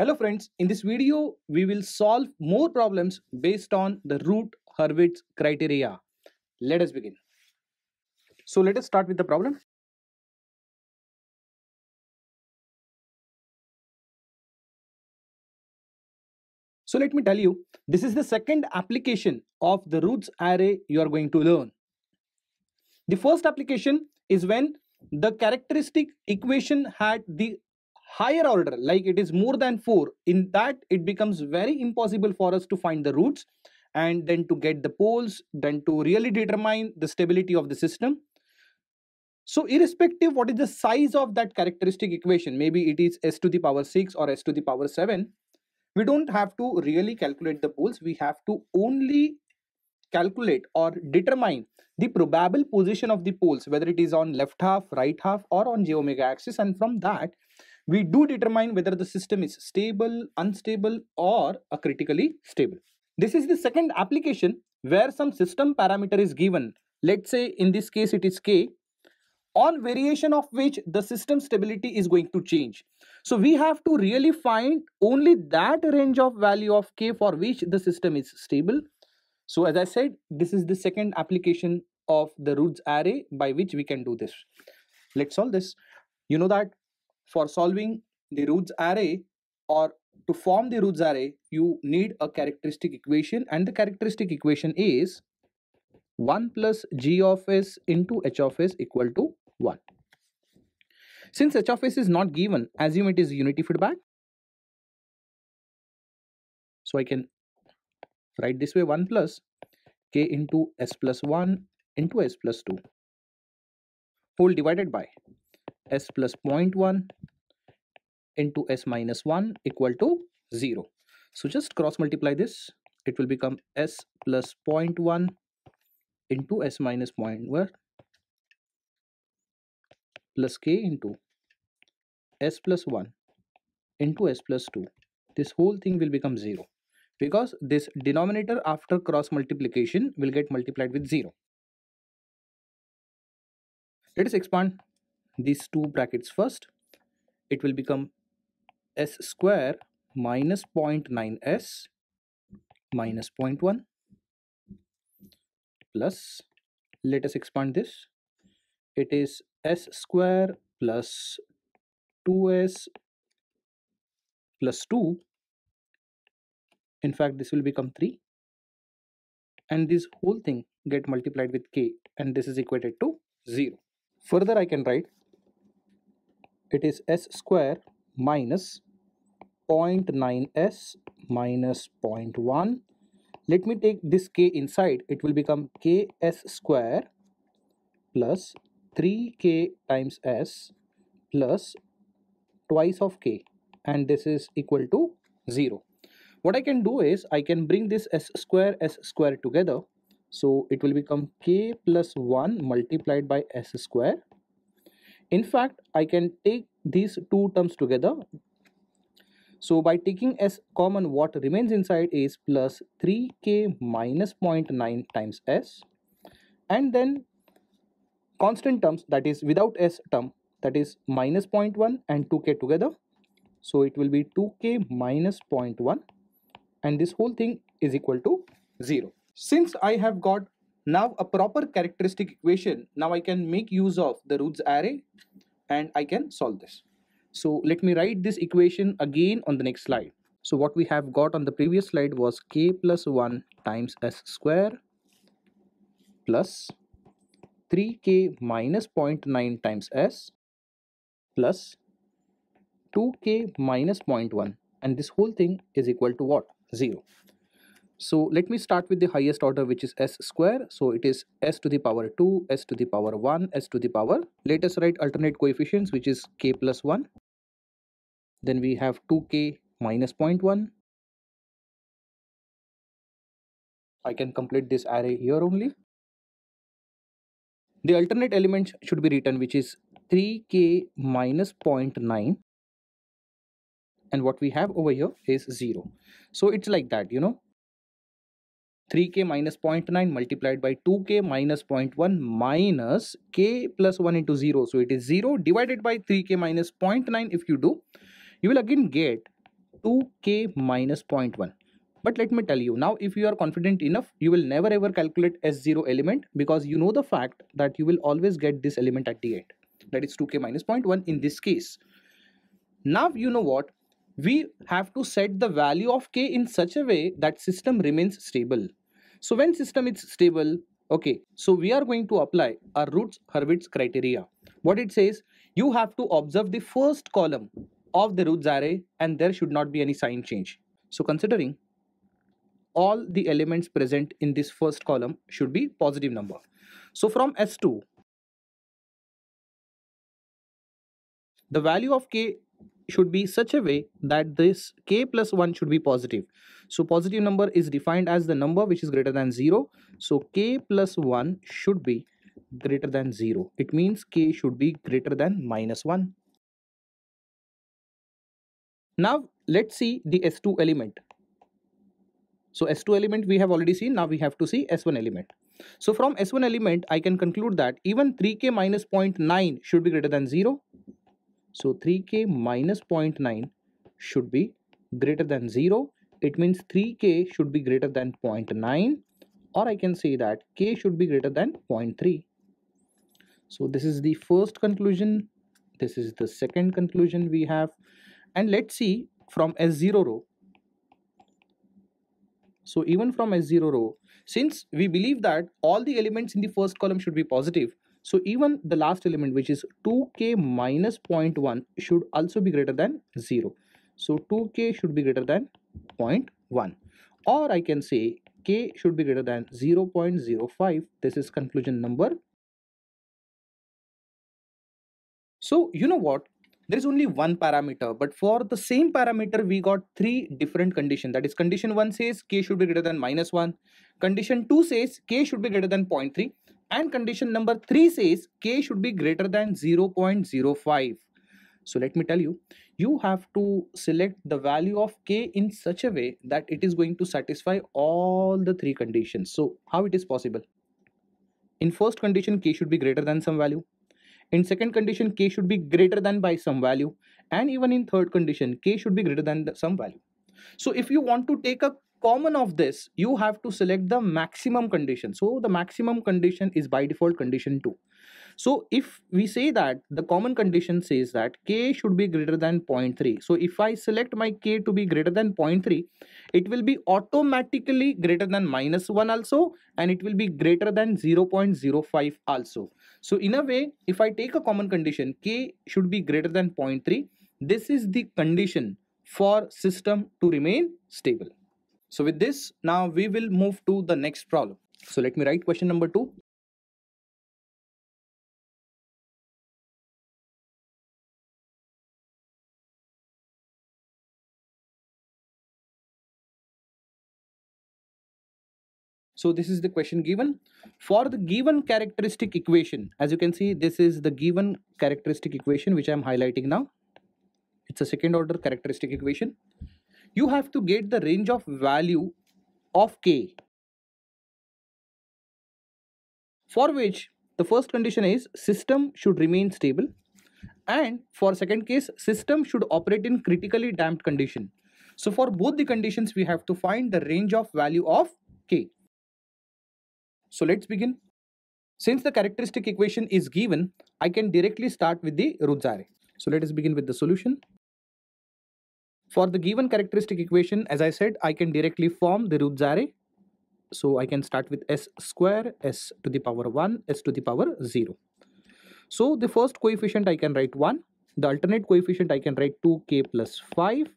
Hello friends, in this video we will solve more problems based on the Routh-Hurwitz criteria. Let us begin. So let us start with the problem. So let me tell you, this is the second application of the Routh's array you are going to learn. The first application is when the characteristic equation had the higher order, like it is more than 4. In that it becomes very impossible for us to find the roots and then to get the poles, then to really determine the stability of the system. So irrespective what is the size of that characteristic equation, maybe it is s to the power 6 or s to the power 7, we don't have to really calculate the poles. We have to only calculate or determine the probable position of the poles, whether it is on left half, right half, or on j omega axis, and from that we do determine whether the system is stable, unstable, or a critically stable. This is the second application where some system parameter is given. Let's say in this case it is k, on variation of which the system stability is going to change. So we have to really find only that range of value of k for which the system is stable. So as I said, this is the second application of the Routh's array by which we can do this. Let's solve this. You know that for solving the Routh's array or to form the Routh's array, you need a characteristic equation, and the characteristic equation is 1 plus g of s into h of s equal to 1. Since h of s is not given, assume it is unity feedback. So I can write this way: 1 plus k into s plus 1 into s plus 2 whole divided by s plus 0.1 into s minus 1 equal to 0. So just cross multiply this. It will become s plus 0.1 into s minus 0.1 plus k into s plus 1 into s plus 2. This whole thing will become 0 because this denominator after cross multiplication will get multiplied with 0. Let us expand these two brackets first. It will become s square minus 0.9s minus 0.1 plus, let us expand this, it is s square plus 2s plus 2. In fact this will become 3, and this whole thing get multiplied with k, and this is equated to 0. Further I can write it is s square minus 0.9s minus 0.1. Let me take this k inside. It will become ks square plus 3k times s plus twice of k, and this is equal to 0. What I can do is I can bring this s square together. So it will become k plus 1 multiplied by s square. In fact, I can take these two terms together. So by taking s common, what remains inside is plus 3k minus 0.9 times s, and then constant terms, that is without s term, that is minus 0.1 and 2k together. So it will be 2k minus 0.1, and this whole thing is equal to 0. Since I have got now a proper characteristic equation, now I can make use of the Routh's array and I can solve this. So let me write this equation again on the next slide. So what we have got on the previous slide was k plus 1 times s square plus 3k minus 0.9 times s plus 2k minus 0.1, and this whole thing is equal to what? 0. So let me start with the highest order, which is s square. So it is s to the power 2, s to the power 1, s to the power. Let us write alternate coefficients, which is k plus 1. Then we have 2k minus 0.1. I can complete this array here only. The alternate elements should be written, which is 3k minus 0.9. And what we have over here is 0. So it's like that, 3k minus 0.9 multiplied by 2k minus 0.1 minus k plus 1 into 0. So it is 0 divided by 3k minus 0.9. If you do, you will again get 2k minus 0.1. But let me tell you, now if you are confident enough, you will never ever calculate S0 element, because you know the fact that you will always get this element at the end. That is 2k minus 0.1 in this case. Now you know what? We have to set the value of k in such a way that system remains stable. So when system is stable, okay, so we are going to apply our Routh-Hurwitz criteria. What it says, you have to observe the first column of the Routh array and there should not be any sign change. So considering all the elements present in this first column should be positive number. So from S2, the value of k should be such a way that this k plus 1 should be positive. So positive number is defined as the number which is greater than 0. So k plus 1 should be greater than 0. It means k should be greater than minus 1. Now let's see the S2 element. So S2 element we have already seen. Now we have to see S1 element. So from S1 element I can conclude that even 3k minus 0.9 should be greater than 0. So 3k minus 0.9 should be greater than 0. It means 3k should be greater than 0.9, or I can say that k should be greater than 0.3. So this is the first conclusion. This is the second conclusion we have. And let's see from S0 row. So even from S0 row, since we believe that all the elements in the first column should be positive, so even the last element, which is 2k minus 0.1, should also be greater than 0. So 2k should be greater than 0.1, or I can say k should be greater than 0.05. This is conclusion number. So you know what? There is only one parameter, but for the same parameter we got three different conditions. That is, condition 1 says k should be greater than minus 1, condition 2 says k should be greater than 0.3, and condition number 3 says k should be greater than 0.05. So let me tell you, you have to select the value of k in such a way that it is going to satisfy all the three conditions. So how it is possible? In first condition, k should be greater than some value. In second condition, k should be greater than by some value, and even in third condition, k should be greater than some value. So if you want to take a common of this, you have to select the maximum condition. So the maximum condition is by default condition 2. So if we say that the common condition says that k should be greater than 0.3. So if I select my k to be greater than 0.3, it will be automatically greater than minus 1 also, and it will be greater than 0.05 also. So in a way, if I take a common condition, k should be greater than 0.3, this is the condition for system to remain stable. So with this, now we will move to the next problem. So let me write question number 2. So this is the question given. For the given characteristic equation, as you can see, this is the given characteristic equation which I am highlighting now. It's a second order characteristic equation. You have to get the range of value of k, for which the first condition is system should remain stable, and for second case, system should operate in critically damped condition. So for both the conditions, we have to find the range of value of k. So let's begin. Since the characteristic equation is given, I can directly start with the Routh array. So let us begin with the solution. For the given characteristic equation, as I said, I can directly form the Routh array. So I can start with s square, s to the power 1, s to the power 0. So the first coefficient I can write 1. The alternate coefficient I can write 2k plus 5.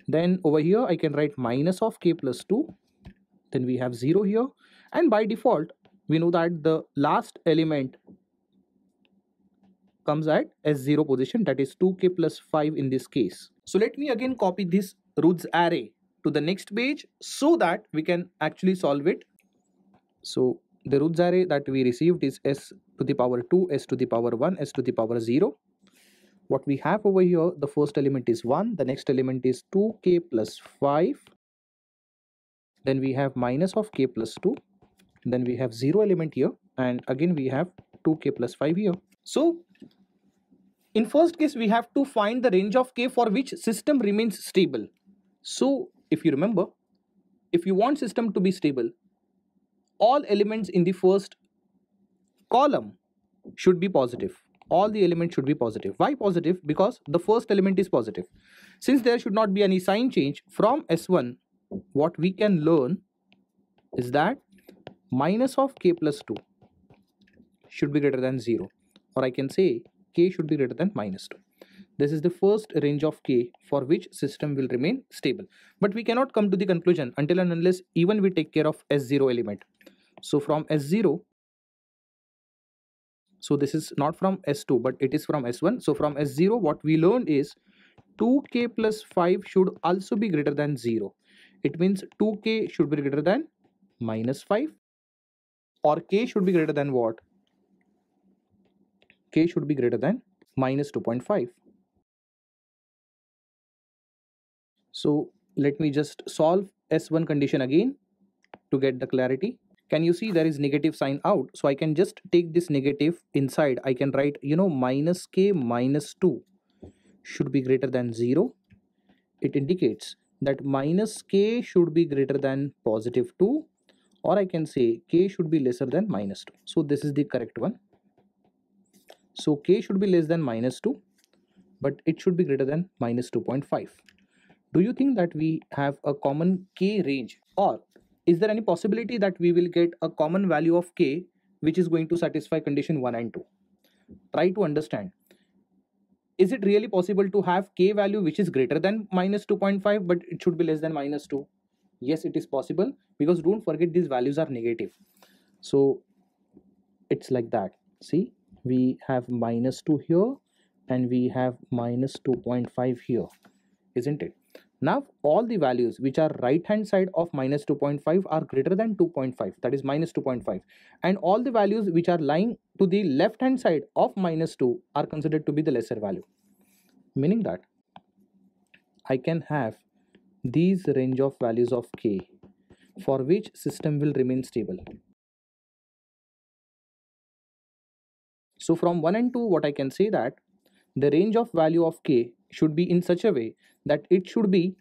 Then over here I can write minus of k plus 2. Then we have 0 here. And by default, we know that the last element comes at S0 position, that is 2k plus 5 in this case. So let me again copy this Routh array to the next page so that we can actually solve it. So the Routh array that we received is s to the power 2, s to the power 1, s to the power 0. What we have over here, the first element is 1, the next element is 2k plus 5. Then we have minus of k plus 2. Then we have 0 element here, and again we have 2k plus 5 here. So in first case, we have to find the range of k for which system remains stable. So if you remember, if you want system to be stable, all elements in the first column should be positive. All the elements should be positive. Why positive? Because the first element is positive. Since there should not be any sign change from S1, what we can learn is that minus of k plus 2 should be greater than 0, or I can say k should be greater than minus 2. This is the first range of k for which system will remain stable. But we cannot come to the conclusion until and unless even we take care of S0 element. So from S0, so this is not from S2 but it is from S1. So from S0 what we learned is 2k plus 5 should also be greater than 0. It means 2k should be greater than minus 5, or k should be greater than what? K should be greater than minus 2.5. So let me just solve S1 condition again to get the clarity. Can you see there is negative sign out? So I can just take this negative inside. I can write, minus k minus 2 should be greater than 0. It indicates that minus k should be greater than positive 2, or I can say k should be lesser than minus 2. So this is the correct one. So k should be less than minus 2, but it should be greater than minus 2.5. Do you think that we have a common k range, or is there any possibility that we will get a common value of k which is going to satisfy condition 1 and 2? Try to understand. Is it really possible to have k value which is greater than minus 2.5 but it should be less than minus 2? Yes, it is possible, because don't forget these values are negative. So it's like that. See, we have minus 2 here and we have minus 2.5 here, isn't it? Now all the values which are right hand side of minus 2.5 are greater than 2.5, that is minus 2.5, and all the values which are lying to the left hand side of minus 2 are considered to be the lesser value, meaning that I can have these range of values of k for which system will remain stable. So from 1 and 2 what I can say that the range of value of k should be in such a way that it should be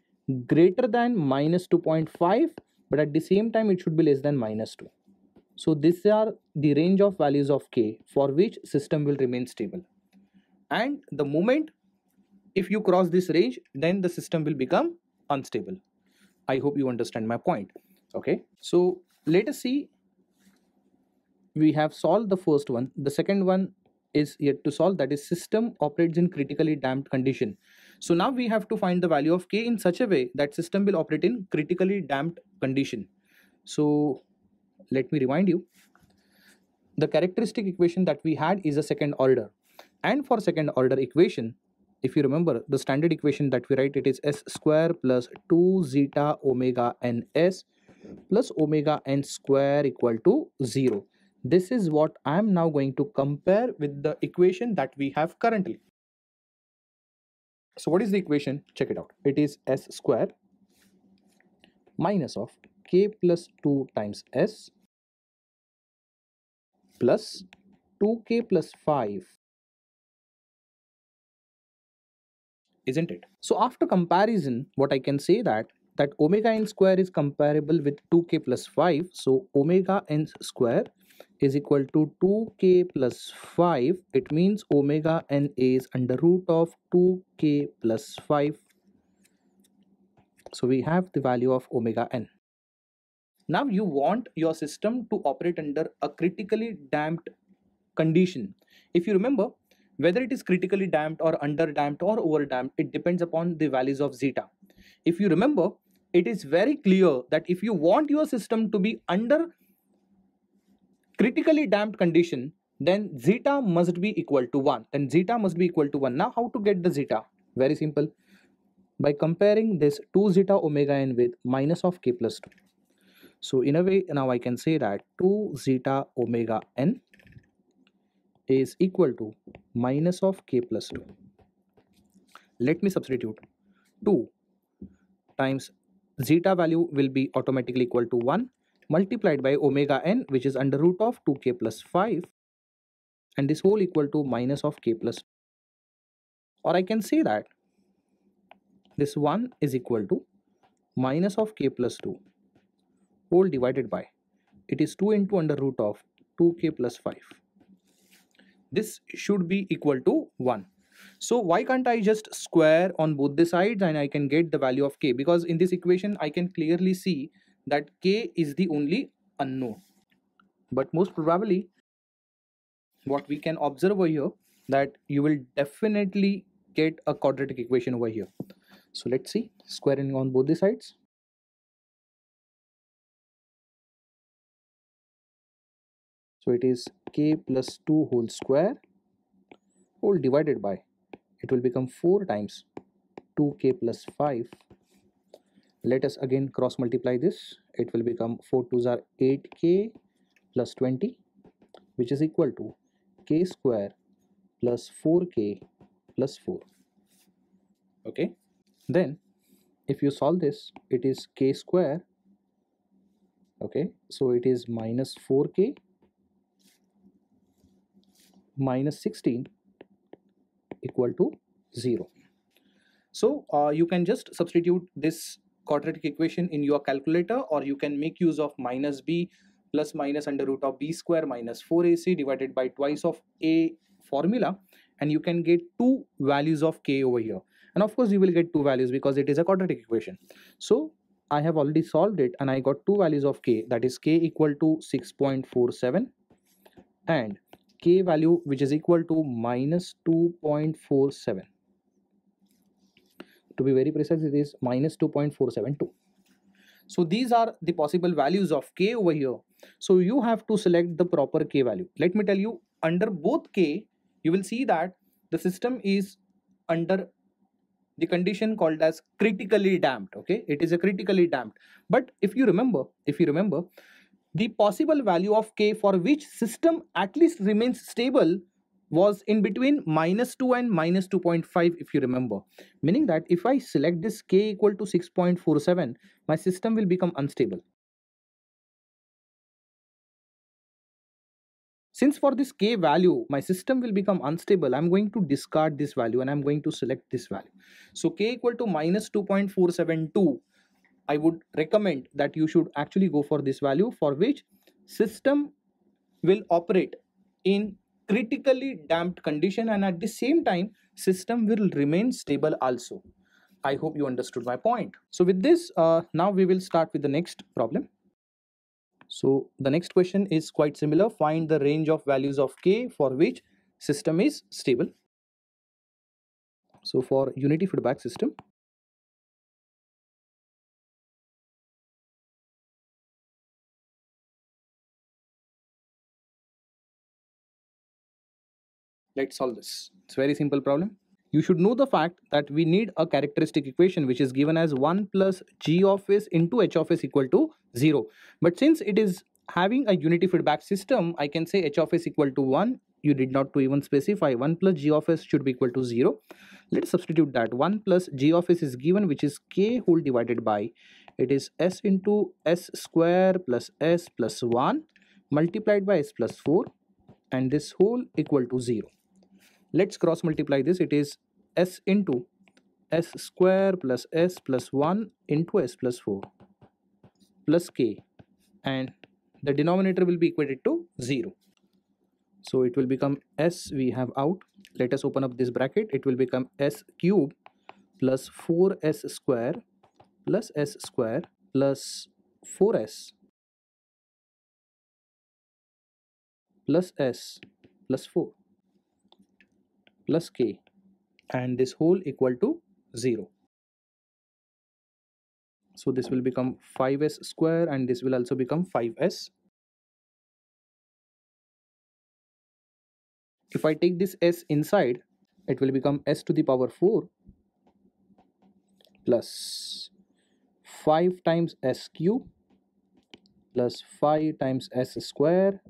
greater than minus 2.5, but at the same time it should be less than minus 2. So these are the range of values of k for which system will remain stable. And the moment if you cross this range, then the system will become unstable. I hope you understand my point. Okay, so let us see. We have solved the first one. The second one is yet to solve, that is system operates in critically damped condition. So now we have to find the value of k in such a way that system will operate in critically damped condition. So let me remind you, the characteristic equation that we had is a second order, and for second order equation, if you remember the standard equation that we write, it is s square plus 2 zeta omega n s plus omega n square equal to 0. This is what I am now going to compare with the equation that we have currently. So what is the equation? Check it out. It is s square minus of k plus 2 times s plus 2k plus 5, isn't it? So after comparison, what I can say that omega n square is comparable with 2k plus 5. So omega n square is equal to 2k plus 5. It means omega n is under root of 2k plus 5. So we have the value of omega n. Now you want your system to operate under a critically damped condition. If you remember, whether it is critically damped or under damped or over damped, it depends upon the values of zeta. If you remember, it is very clear that if you want your system to be under critically damped condition, then zeta must be equal to 1. Then zeta must be equal to 1. Now how to get the zeta? Very simple. By comparing this 2 zeta omega n with minus of k plus 2. So in a way, now I can say that 2 zeta omega n is equal to minus of k plus 2. Let me substitute 2 times zeta value will be automatically equal to 1 multiplied by omega n, which is under root of 2k plus 5, and this whole equal to minus of k plus 2. Or I can say that this 1 is equal to minus of k plus 2 whole divided by, it is 2 into under root of 2k plus 5. This should be equal to 1. So why can't I just square on both the sides and I can get the value of k? Because in this equation I can clearly see that k is the only unknown. But most probably what we can observe over here, that you will definitely get a quadratic equation over here. So let's see, squaring on both the sides. So it is k plus 2 whole square whole divided by, it will become 4 times 2k plus 5. Let us again cross multiply this. It will become 4 2s are 8k plus 20, which is equal to k square plus 4k plus 4. Okay, then if you solve this, it is k square. Okay, so it is minus 4k minus 16 equal to 0. So you can just substitute this quadratic equation in your calculator, or you can make use of minus b plus minus under root of b square minus 4ac divided by twice of a formula, and you can get two values of k over here. And of course you will get two values because it is a quadratic equation. So I have already solved it and I got two values of k, that is k equal to 6.47 and k value which is equal to minus 2.472. To be very precise, it is minus 2.472. So these are the possible values of k over here. So you have to select the proper k value. Let me tell you, under both k, you will see that the system is under the condition called as critically damped. Okay, it is a critically damped. But if you remember, the possible value of k for which system at least remains stable was in between minus 2 and minus 2.5, if you remember, meaning that if I select this k equal to 6.47, my system will become unstable. Since for this k value my system will become unstable, I'm going to discard this value and I'm going to select this value. So k equal to minus 2.472, I would recommend that you should actually go for this value for which system will operate in critically damped condition, and at the same time system will remain stable also. I hope you understood my point. So with this, now we will start with the next problem. So the next question is quite similar. Find the range of values of k for which system is stable. So for unity feedback system, let's solve this. It's a very simple problem. You should know the fact that we need a characteristic equation which is given as 1 plus g of s into h of s equal to 0. But since it is having a unity feedback system, I can say h of s equal to 1. You did not to even specify 1 plus g of s should be equal to 0. Let's substitute that. 1 plus g of s is given, which is k whole divided by, it is s into s square plus s plus 1 multiplied by s plus 4, and this whole equal to 0. Let's cross multiply this. It is s into s square plus s plus 1 into s plus 4 plus k, and the denominator will be equated to 0. So it will become s, we have out. Let us open up this bracket. It will become s cube plus 4s square plus s square plus 4s plus s plus 4 plus k, and this whole equal to 0. So this will become 5s square and this will also become 5s. If I take this s inside, it will become s to the power 4 plus 5 times s cube plus 5 times s square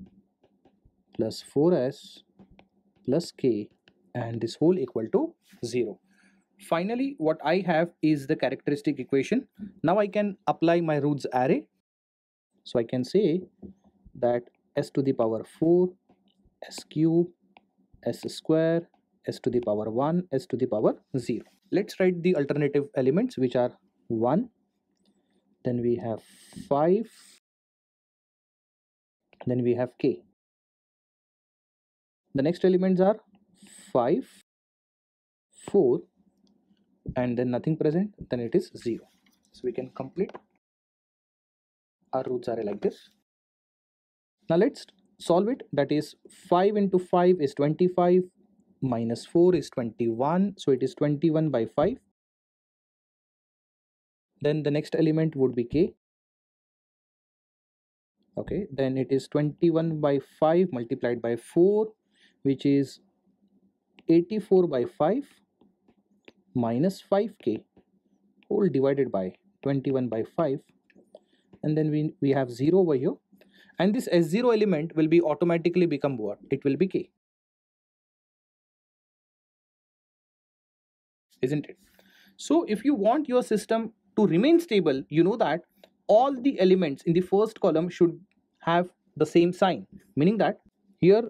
plus 4s plus k, and this whole equal to 0. Finally, what I have is the characteristic equation. Now I can apply my roots array. So I can say that s to the power 4, s cube, s square, s to the power 1, s to the power 0. Let's write the alternative elements, which are 1, then we have 5, then we have k. The next elements are 5, 4, and then nothing present, then it is 0. So we can complete our roots are like this. Now let's solve it. That is 5 into 5 is 25, minus 4 is 21, so it is 21 by 5. Then the next element would be k. Okay, then it is 21 by 5 multiplied by 4, which is 84 by 5 minus 5k whole divided by 21 by 5, and then we have 0 over here, and this S0 element will be automatically become what? It will be k, isn't it? So if you want your system to remain stable, you know that all the elements in the first column should have the same sign, meaning that here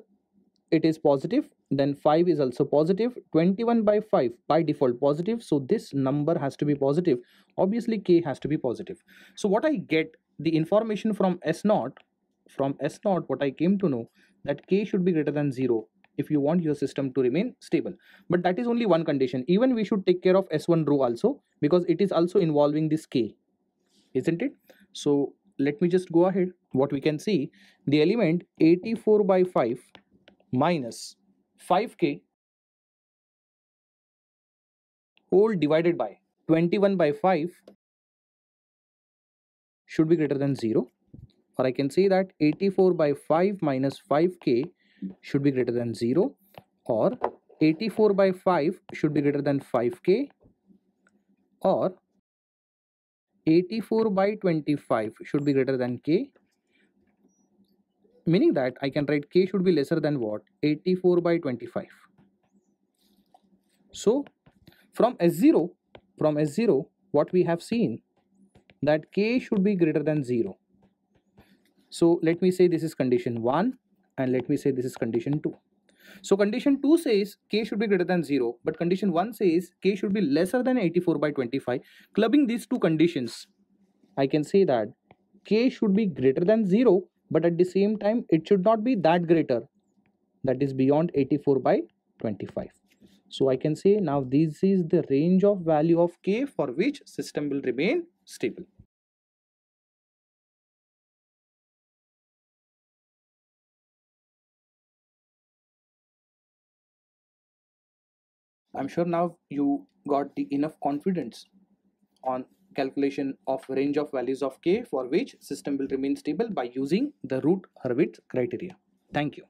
it is positive, then 5 is also positive, 21 by 5 by default positive, so this number has to be positive. Obviously k has to be positive. So what I get the information from S0, what I came to know that k should be greater than 0 if you want your system to remain stable. But that is only one condition. Even we should take care of S1 row also, because it is also involving this k, isn't it? So let me just go ahead. What we can see, the element 84 by 5 minus 5k whole divided by 21 by 5 should be greater than 0, or I can say that 84 by 5 minus 5k should be greater than 0, or 84 by 5 should be greater than 5k, or 84 by 25 should be greater than k, meaning that I can write k should be lesser than what? 84 by 25. So from S0, what we have seen that k should be greater than 0. So let me say this is condition 1, and let me say this is condition 2. So condition 2 says k should be greater than 0, but condition 1 says k should be lesser than 84 by 25. Clubbing these two conditions, I can say that k should be greater than 0, but at the same time it should not be that greater, that is beyond 84 by 25. So I can say now this is the range of value of k for which system will remain stable. I'm sure now you got the enough confidence on calculation of range of values of k for which system will remain stable by using the Routh-Hurwitz criteria. Thank you.